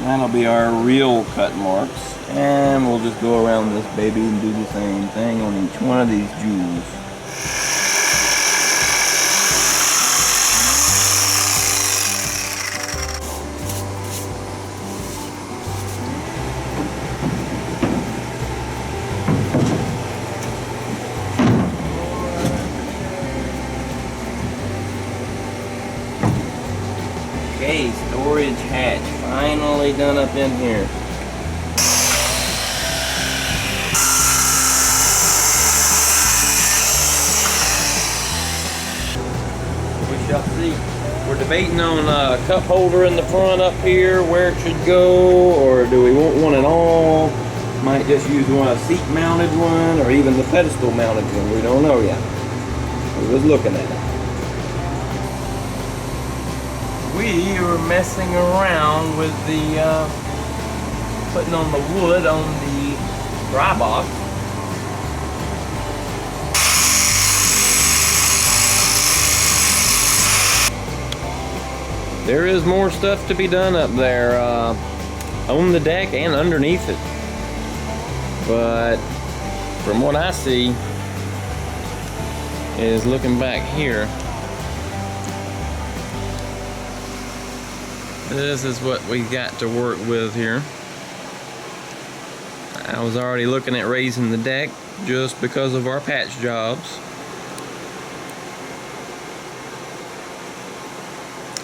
That'll be our real cut marks. And we'll just go around this baby and do the same thing on each one of these jewels. Okay, storage hatch finally done up in here. We shall see. We're debating on a cup holder in the front up here, where it should go, or do we want one at all? Might just use a seat mounted one, or even the pedestal mounted one. We don't know yet. We're just looking at it. We were messing around with the putting on the wood on the dry box. There is more stuff to be done up there on the deck and underneath it. But from what I see is looking back here, this is what we got to work with here. I was already looking at raising the deck just because of our patch jobs.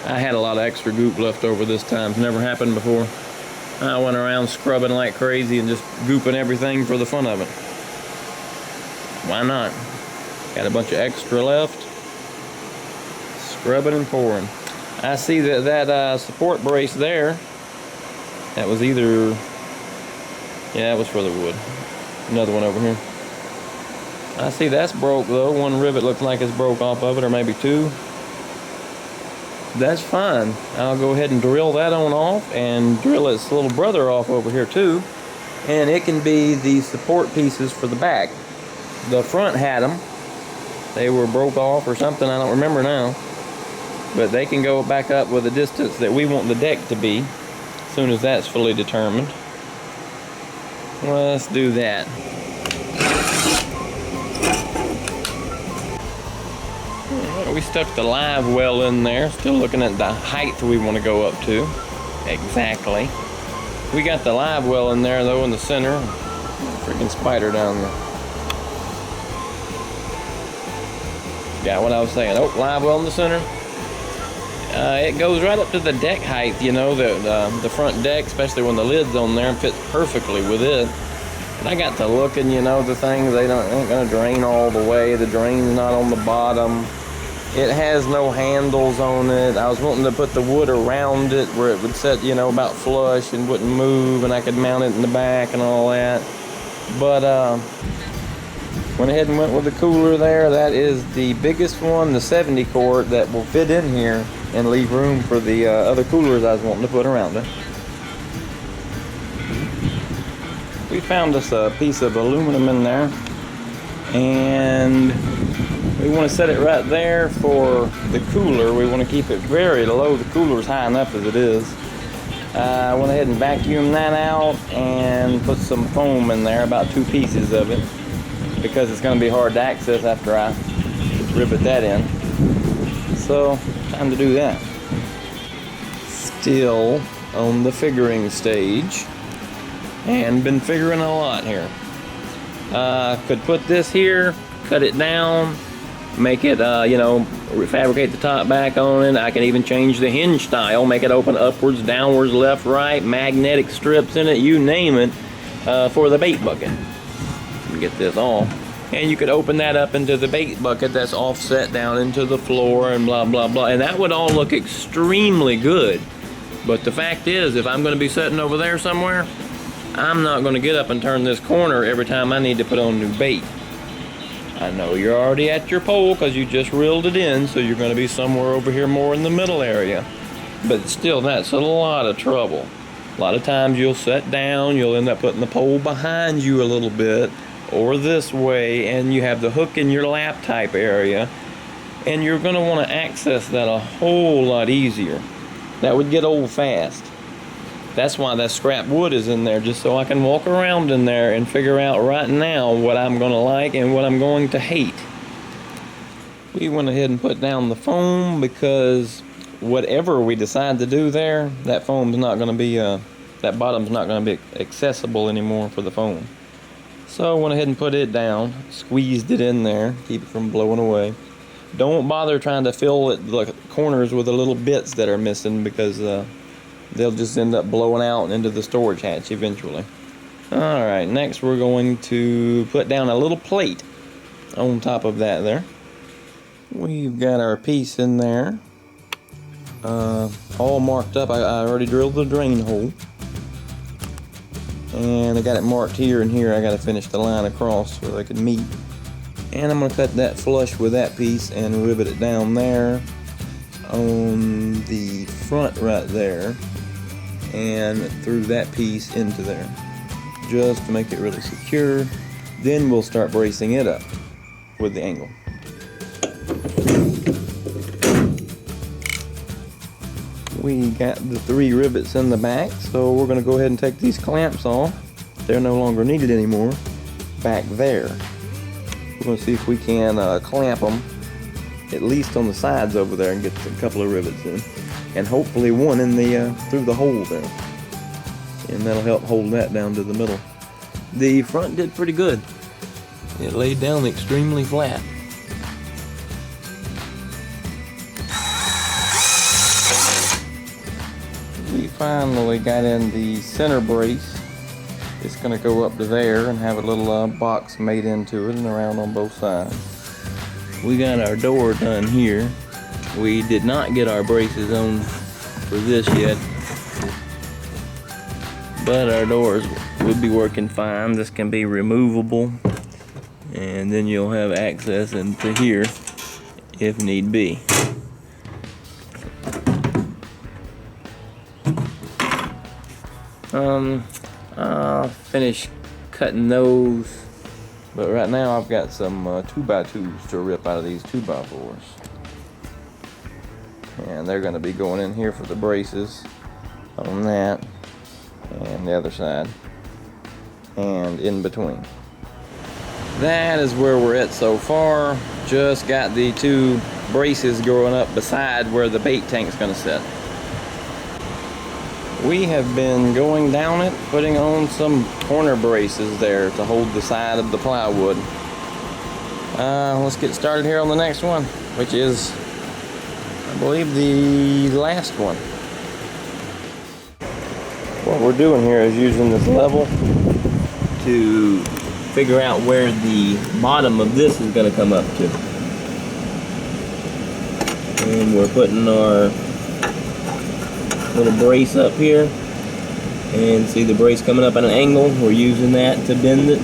I had a lot of extra goop left over this time. It's never happened before. I went around scrubbing like crazy and just gooping everything for the fun of it. Why not? Got a bunch of extra left. Scrubbing and pouring. I see that support brace there, that was either, yeah, that was for the wood. Another one over here. I see that's broke though. One rivet looks like it's broke off of it, or maybe two. That's fine. I'll go ahead and drill that on off and drill its little brother off over here too. And it can be the support pieces for the back. The front had them. They were broke off or something, I don't remember now. But they can go back up with the distance that we want the deck to be, as soon as that's fully determined. Well, let's do that. We stuck the Livewell in there, still looking at the height we want to go up to. Exactly. We got the Livewell in there though in the center. Freaking spider down there. Got what I was saying. Oh, Livewell in the center. It goes right up to the deck height, you know, the front deck, especially when the lid's on there, and fits perfectly with it. And I got to looking, you know, the things, they ain't gonna drain all the way. The drain's not on the bottom. It has no handles on it. I was wanting to put the wood around it where it would set, you know, about flush and wouldn't move, and I could mount it in the back and all that. But went ahead and went with the cooler there. That is the biggest one, the 70 quart, that will fit in here and leave room for the other coolers I was wanting to put around it. We found us a piece of aluminum in there, and we want to set it right there for the cooler. We want to keep it very low. The cooler's high enough as it is. I went ahead and vacuumed that out and put some foam in there, about 2 pieces of it, because it's going to be hard to access after I rivet that in. So, time to do that. Still on the figuring stage, and been figuring a lot here. Could put this here, cut it down, make it, you know, fabricate the top back on it. I can even change the hinge style, make it open upwards, downwards, left, right, magnetic strips in it, you name it, for the bait bucket. Get this off. And you could open that up into the bait bucket that's offset down into the floor and blah, blah, blah. And that would all look extremely good. But the fact is, if I'm going to be sitting over there somewhere, I'm not going to get up and turn this corner every time I need to put on new bait. I know you're already at your pole because you just reeled it in, so you're going to be somewhere over here more in the middle area. But still, that's a lot of trouble. A lot of times you'll set down, you'll end up putting the pole behind you a little bit, or this way, and you have the hook in your lap type area, and you're going to want to access that a whole lot easier. That would get old fast. That's why that scrap wood is in there, just so I can walk around in there and figure out right now what I'm gonna like and what I'm going to hate. We went ahead and put down the foam because whatever we decide to do there, that foam's not gonna be, that bottom's not gonna be accessible anymore for the foam. So I went ahead and put it down, squeezed it in there, keep it from blowing away. Don't bother trying to fill it, the corners with the little bits that are missing, because they'll just end up blowing out into the storage hatch eventually. Alright, next we're going to put down a little plate on top of that there. We've got our piece in there, all marked up. I already drilled the drain hole. And I got it marked here and here. I got to finish the line across so they can meet. And I'm going to cut that flush with that piece and rivet it down there on the front right there and through that piece into there, just to make it really secure. Then we'll start bracing it up with the angle. We got the 3 rivets in the back, so we're going to go ahead and take these clamps off. They're no longer needed anymore back there. We're going to see if we can clamp them at least on the sides over there and get a couple of rivets in, and hopefully one in the through the hole there, and that'll help hold that down to the middle. The front did pretty good. It laid down extremely flat. We finally got in the center brace. It's going to go up to there and have a little box made into it and around on both sides. We got our door done here. We did not get our braces on for this yet, but our doors will be working fine. This can be removable, and then you'll have access into here if need be. I'll finish cutting those, but right now I've got some 2x2s to rip out of these 2x4s, and they're going to be going in here for the braces on that and the other side and in between. That is where we're at so far. Just got the 2 braces going up beside where the bait tank's going to sit. We have been going down it, putting on some corner braces there to hold the side of the plywood. Let's get started here on the next one, which is, I believe, the last one. What we're doing here is using this level to figure out where the bottom of this is going to come up to. And we're putting our little brace up here, and see the brace coming up at an angle. We're using that to bend it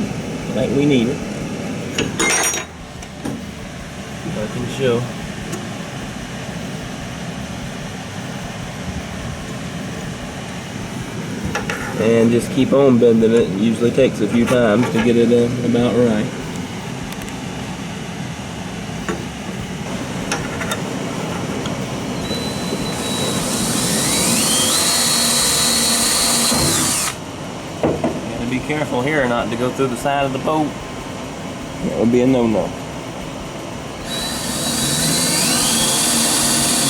like we need it. I can show. And just keep on bending it. It usually takes a few times to get it about right. Be careful here not to go through the side of the boat. That would be a no-no.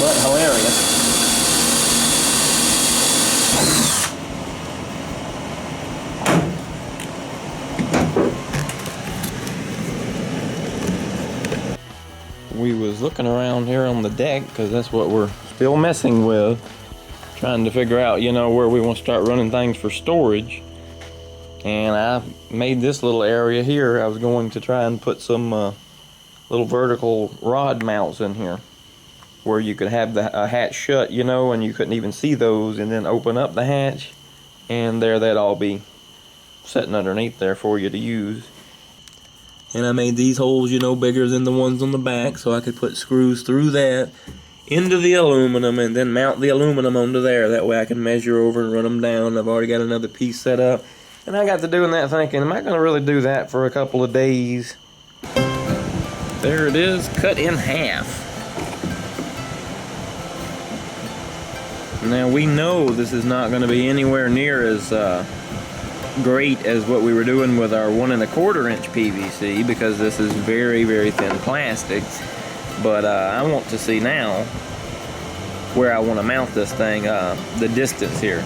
But hilarious. We was looking around here on the deck, because that's what we're still messing with. Trying to figure out, you know, where we want to start running things for storage. And I made this little area here. I was going to try and put some little vertical rod mounts in here, where you could have the hatch shut, you know, and you couldn't even see those, and then open up the hatch, and there they'd all be sitting underneath there for you to use. And I made these holes, you know, bigger than the ones on the back, so I could put screws through that into the aluminum and then mount the aluminum onto there. That way I can measure over and run them down. I've already got another piece set up. And I got to doing that thinking, am I going to really do that for a couple of days? There it is, cut in half. Now we know this is not going to be anywhere near as great as what we were doing with our 1 1/4 inch PVC, because this is very, very thin plastic. But I want to see now where I want to mount this thing, the distance here.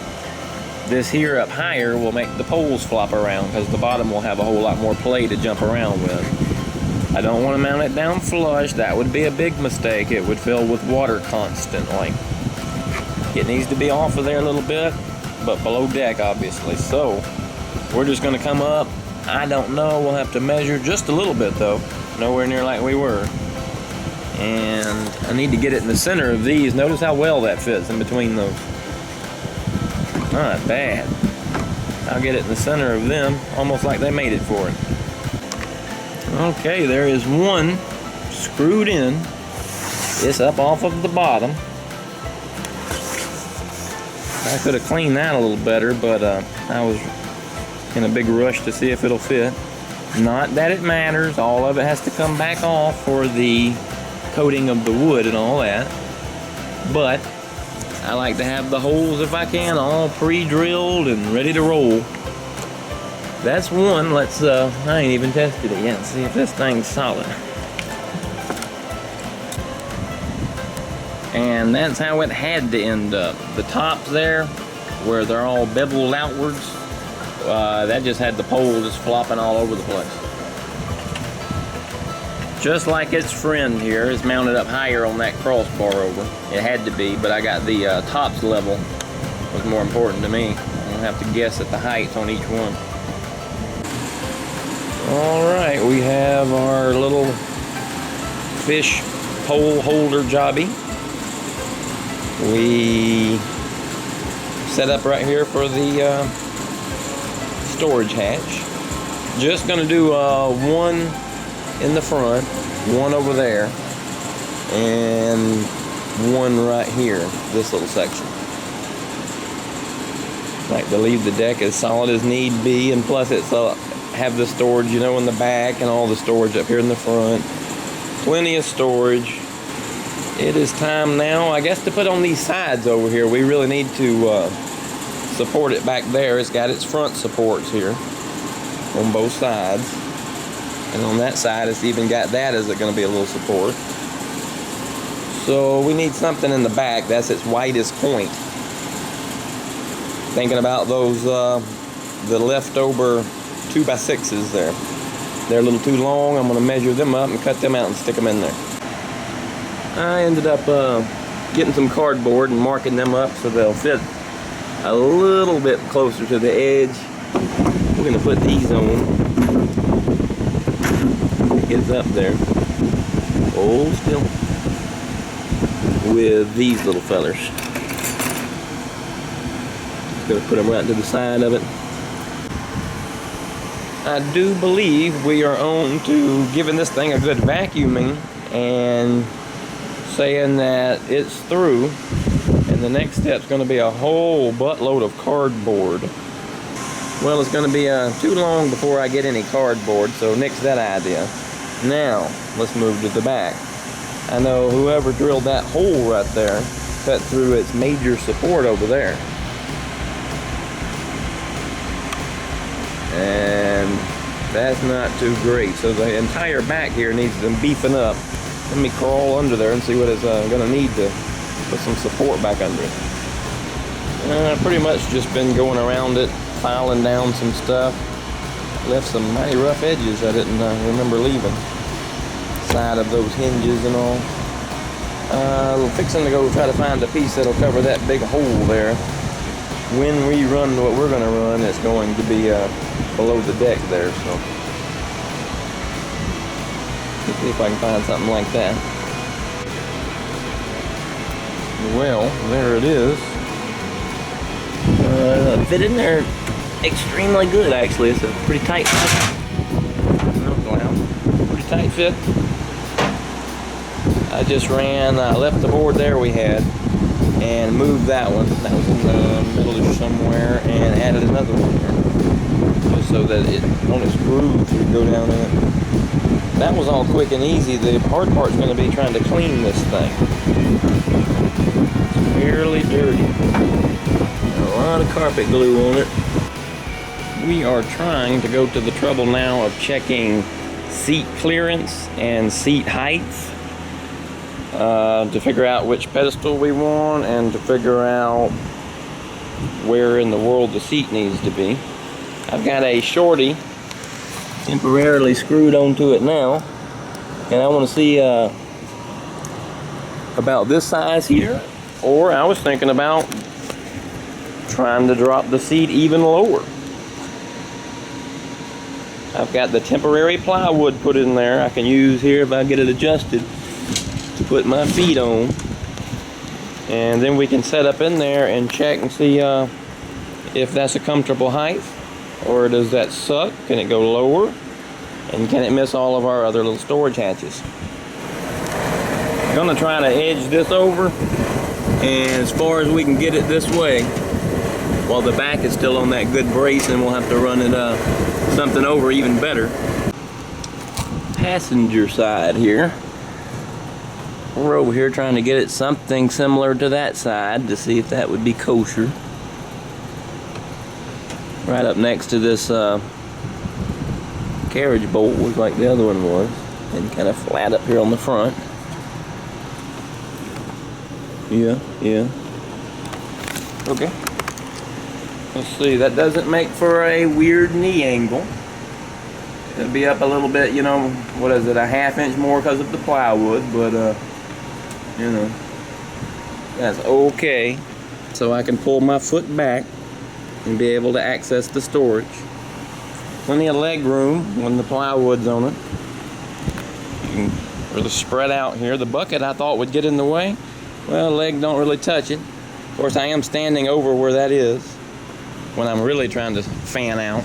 This here up higher will make the poles flop around, because the bottom will have a whole lot more play to jump around with. I don't want to mount it down flush. That would be a big mistake. It would fill with water constantly. It needs to be off of there a little bit, but below deck obviously. So we're just going to come up. I don't know, we'll have to measure just a little bit though. Nowhere near like we were. And I need to get it in the center of these. Notice how well that fits in between those. Not bad. I'll get it in the center of them, almost like they made it for it. Okay, there is one screwed in. It's up off of the bottom. I could have cleaned that a little better, but I was in a big rush to see if it'll fit. Not that it matters. All of it has to come back off for the coating of the wood and all that. But I like to have the holes, if I can, all pre-drilled and ready to roll. That's one. Let's, I ain't even tested it yet. See if this thing's solid. And that's how it had to end up. The tops there, where they're all beveled outwards, that just had the pole just flopping all over the place. Just like its friend here, it's mounted up higher on that crossbar over. It had to be, but I got the tops level. Was more important to me. I don't have to guess at the heights on each one. Alright, we have our little fish pole holder jobby. We set up right here for the storage hatch. Just gonna do one in the front, one over there, and one right here, this little section. Like to leave the deck as solid as need be, and plus it's have the storage, you know, in the back, and all the storage up here in the front. Plenty of storage. It is time now, I guess, to put on these sides over here. We really need to support it back there. It's got its front supports here on both sides. And on that side, it's even got that as going to be a little support. So we need something in the back. That's its widest point. Thinking about those, the leftover 2x6s there. They're a little too long. I'm going to measure them up and cut them out and stick them in there. I ended up getting some cardboard and marking them up so they'll fit a little bit closer to the edge. We're going to put these on. It's up there. Hold still. With these little fellers. Just gonna put them right to the side of it. I do believe we are on to giving this thing a good vacuuming and saying that it's through. And the next step's gonna be a whole buttload of cardboard. Well, it's gonna be too long before I get any cardboard, so nix that idea. Now, let's move to the back. I know whoever drilled that hole right there cut through its major support over there. And that's not too great. So the entire back here needs some beefing up. Let me crawl under there and see what it's going to need to put some support back under it. I've pretty much just been going around it, filing down some stuff. Left some mighty rough edges I didn't remember leaving. Side of those hinges and all. Fixing to go try to find a piece that'll cover that big hole there. When we run what we're going to run, it's going to be below the deck there. So let's see if I can find something like that. Well, there it is. Fit in there extremely good, actually. It's a pretty tight fit. Pretty tight fit. I just left the board there we had and moved that one. That was in the middle somewhere, and added another one here. Just so that it, on its grooves, would go down in it. That was all quick and easy. The hard part's going to be trying to clean this thing. It's temporarily dirty. A lot of carpet glue on it. We are trying to go to the trouble now of checking seat clearance and seat height to figure out which pedestal we want and to figure out where in the world the seat needs to be. I've got a shorty temporarily screwed onto it now, and I want to see about this size here, or I was thinking about trying to drop the seat even lower. I've got the temporary plywood put in there I can use here if I get it adjusted to put my feet on, and then we can set up in there and check and see if that's a comfortable height, or does that suck? Can it go lower? And can it miss all of our other little storage hatches? I'm gonna try to edge this over, and as far as we can get it this way, while the back is still on that good brace, and we'll have to run it something over even better. Passenger side here. We're over here trying to get it something similar to that side to see if that would be kosher. Right up next to this carriage bolt was like the other one was, and kind of flat up here on the front. Yeah. Okay. Let's see, that doesn't make for a weird knee angle. It'll be up a little bit, you know, what is it, a ½ inch more because of the plywood, but you know, that's okay. So I can pull my foot back and be able to access the storage. Plenty of leg room when the plywood's on it. You can really spread out here. The bucket I thought would get in the way. Well, leg don't really touch it. Of course, I am standing over where that is when I'm really trying to fan out.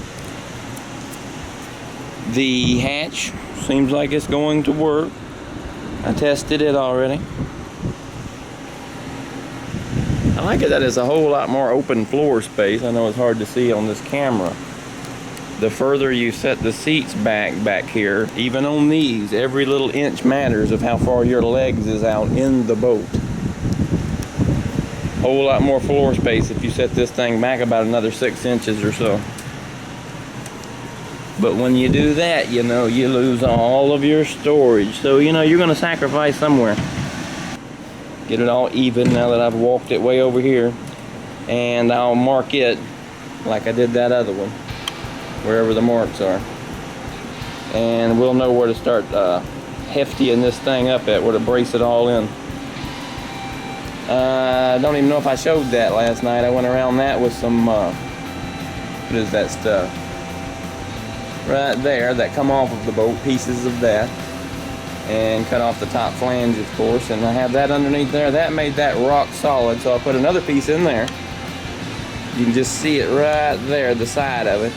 The hatch seems like it's going to work. I tested it already. I like it that it's a whole lot more open floor space. I know it's hard to see on this camera. The further you set the seats back here, even on these, every little inch matters of how far your legs is out in the boat. Whole lot more floor space if you set this thing back about another 6 inches or so. But when you do that, you know, you lose all of your storage. So, you know, you're going to sacrifice somewhere. Get it all even now that I've walked it way over here. And I'll mark it like I did that other one, wherever the marks are. And we'll know where to start heftying this thing up at, where to brace it all in. I don't even know if I showed that last night. I went around that with some, what is that stuff? Right there, that come off of the boat, pieces of that. And cut off the top flange, of course. And I have that underneath there. That made that rock solid, so I put another piece in there. You can just see it right there, the side of it.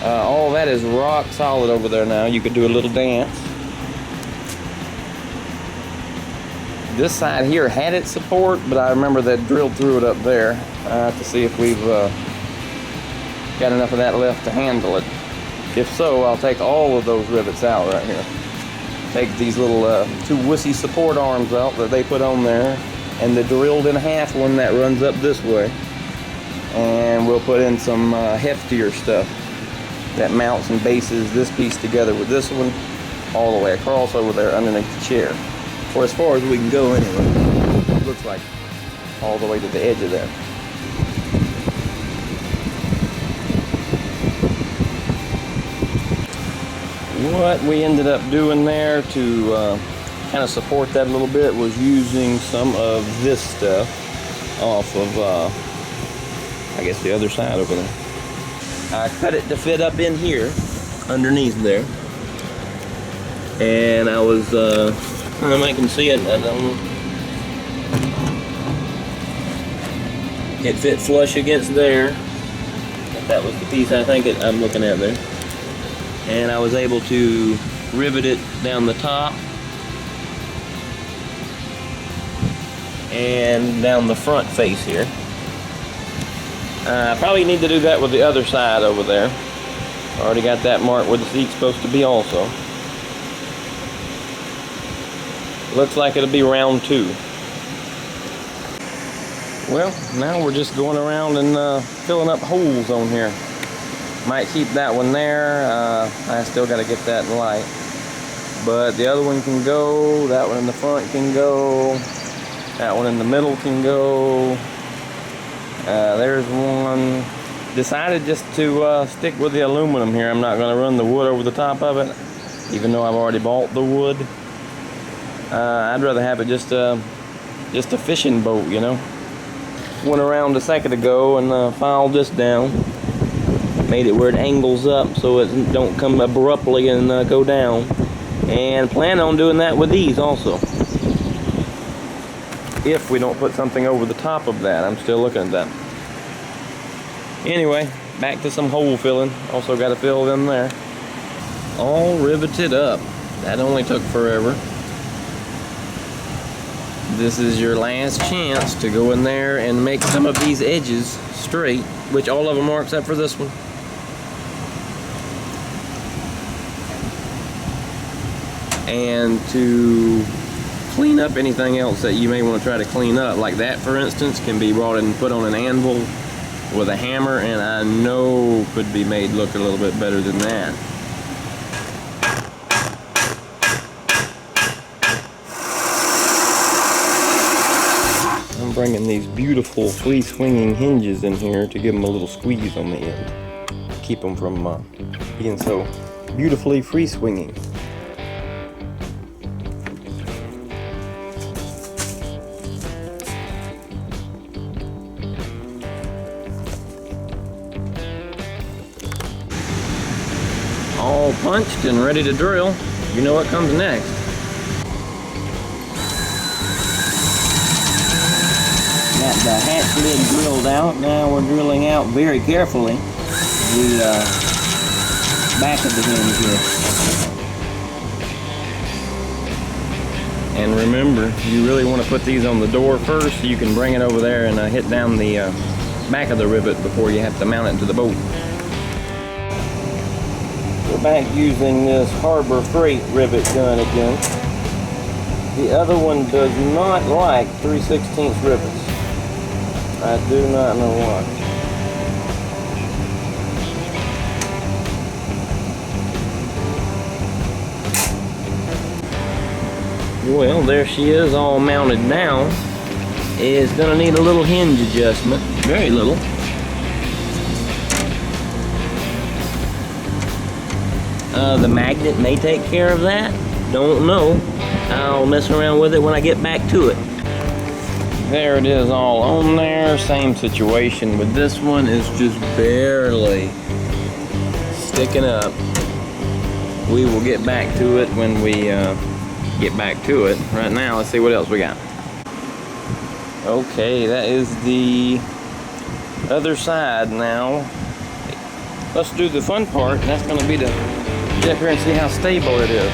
All that is rock solid over there now. You could do a little dance. This side here had its support, but I remember that drilled through it up there. I have to see if we've got enough of that left to handle it. If so, I'll take all of those rivets out right here. Take these little two wussy support arms out that they put on there, and the drilled in half one that runs up this way. And we'll put in some heftier stuff that mounts and bases this piece together with this one all the way across over there underneath the chair. Or as far as we can go anyway. It looks like all the way to the edge of that. What we ended up doing there to kind of support that a little bit was using some of this stuff off of, I guess, the other side over there. I cut it to fit up in here, underneath there. And I was, I don't know if I can see it, I don't know. It fit flush against there. That was the piece I think I'm looking at there. And I was able to rivet it down the top and down the front face here. I probably need to do that with the other side over there. I already got that marked where the seat's supposed to be also. Looks like it'll be round 2. Well, now we're just going around and filling up holes on here. Might keep that one there. I still got to get that light. But the other one can go. That one in the front can go. That one in the middle can go. There's one. Decided just to stick with the aluminum here. I'm not going to run the wood over the top of it, even though I've already bought the wood. I'd rather have it just a fishing boat, you know. Went around a second ago and filed this down. Made it where it angles up so it don't come abruptly and go down. And plan on doing that with these also. If we don't put something over the top of that. I'm still looking at that. Anyway, back to some hole filling. Also got to fill them there. All riveted up. That only took forever. This is your last chance to go in there and make some of these edges straight, which all of them are except for this one. And to clean up anything else that you may want to try to clean up, like that for instance, can be brought in and put on an anvil with a hammer, and I know could be made look a little bit better than that. I'm bringing these beautiful free swinging hinges in here to give them a little squeeze on the end. Keep them from being so beautifully free swinging. All punched and ready to drill. You know what comes next. Got the hatch lid drilled out. Now we're drilling out very carefully the back of the hinge here. And remember, you really want to put these on the door first so you can bring it over there and hit down the back of the rivet before you have to mount it to the boat. We're back using this Harbor Freight rivet gun again. The other one does not like 3/16 rivets. I do not know why. Well, there she is, all mounted now. It's gonna need a little hinge adjustment, very little. The magnet may take care of that. Don't know. I'll mess around with it when I get back to it. There it is, all on there. Same situation with this one. It's just barely sticking up. We will get back to it when we get back to it. Right now, let's see what else we got. Okay, that is the other side now. Let's do the fun part. That's going to be to get up here and see how stable it is.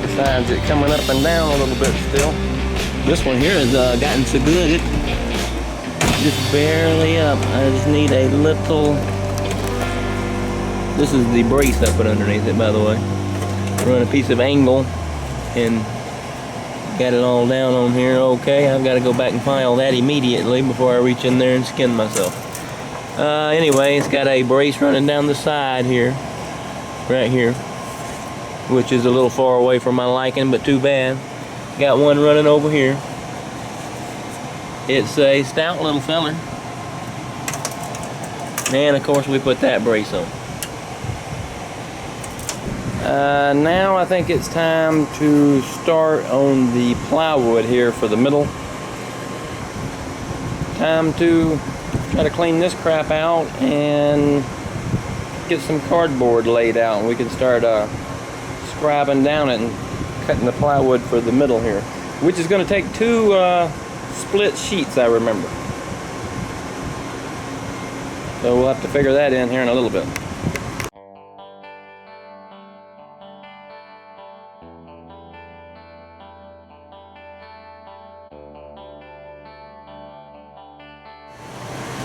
Besides it coming up and down a little bit still. This one here has gotten so good, it just barely up. I just need a little. This is the brace I put underneath it, by the way. Run a piece of angle and got it all down on here. Okay, I've got to go back and file that immediately before I reach in there and skin myself. Anyway, it's got a brace running down the side here, right here, which is a little far away from my liking, but too bad. Got one running over here. It's a stout little feller. And of course we put that brace on. Now I think it's time to start on the plywood here for the middle. Time to try to clean this crap out and get some cardboard laid out, and we can start scribing down it and cutting the plywood for the middle here, which is going to take two split sheets, I remember. So we'll have to figure that in here in a little bit.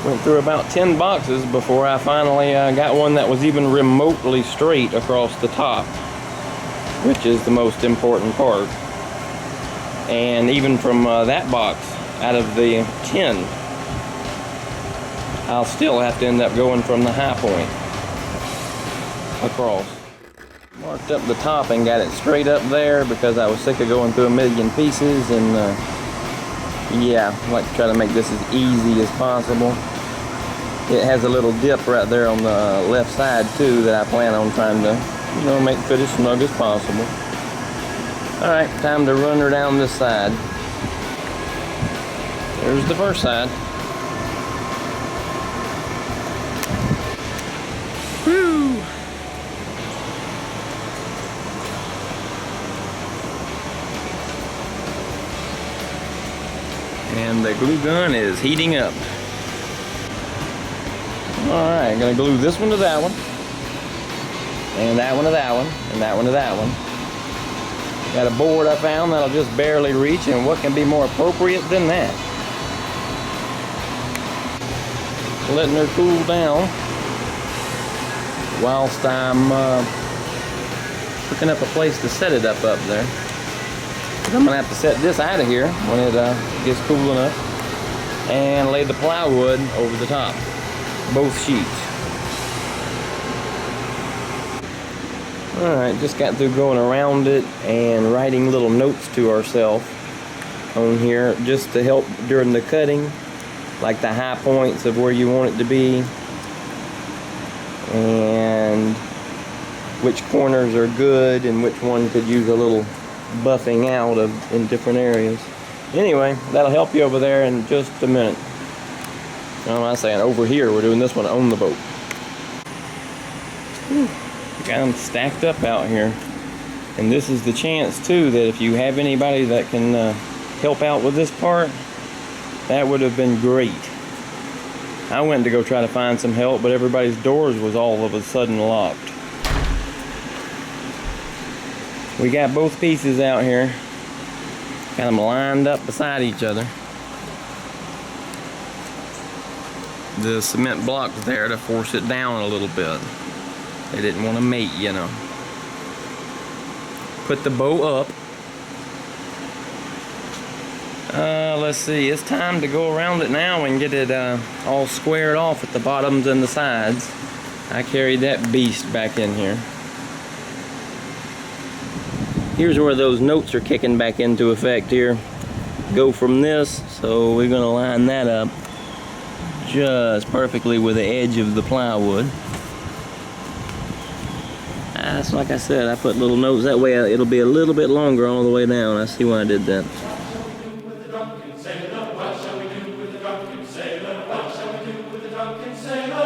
Went through about 10 boxes before I finally got one that was even remotely straight across the top, which is the most important part. And even from that box, out of the 10, I'll still have to end up going from the high point across. Marked up the top and got it straight up there because I was sick of going through a million pieces, and yeah, I like to try to make this as easy as possible. It has a little dip right there on the left side too that I plan on trying to, you know, make fit as snug as possible. Alright, time to run her down this side. There's the first side. Whew! And the glue gun is heating up. Alright, gonna glue this one to that one, and that one to that one, and that one to that one. Got a board I found that'll just barely reach, and what can be more appropriate than that? Letting her cool down whilst I'm looking up a place to set it up there. I'm gonna have to set this out of here when it gets cool enough, and lay the plywood over the top, both sheets. Alright, just got through going around it and writing little notes to ourselves on here just to help during the cutting, like the high points of where you want it to be and which corners are good and which one could use a little buffing out of in different areas. Anyway, that'll help you over there in just a minute. No, I'm not saying over here. We're doing this one on the boat. Got them stacked up out here. And this is the chance too that if you have anybody that can help out with this part, that would have been great. I went to go try to find some help, but everybody's doors was all of a sudden locked. We got both pieces out here. Got them lined up beside each other. The cement block's there to force it down a little bit. They didn't want to mate, you know. Put the bow up. Let's see, it's time to go around it now and get it all squared off at the bottoms and the sides. I carried that beast back in here. Here's where those notes are kicking back into effect here. Go from this, so we're gonna line that up just perfectly with the edge of the plywood. That's like I said, I put little notes that way it'll be a little bit longer all the way down. I see why I did that. What shall we do with the drunken sailor? What shall we do with the drunken sailor?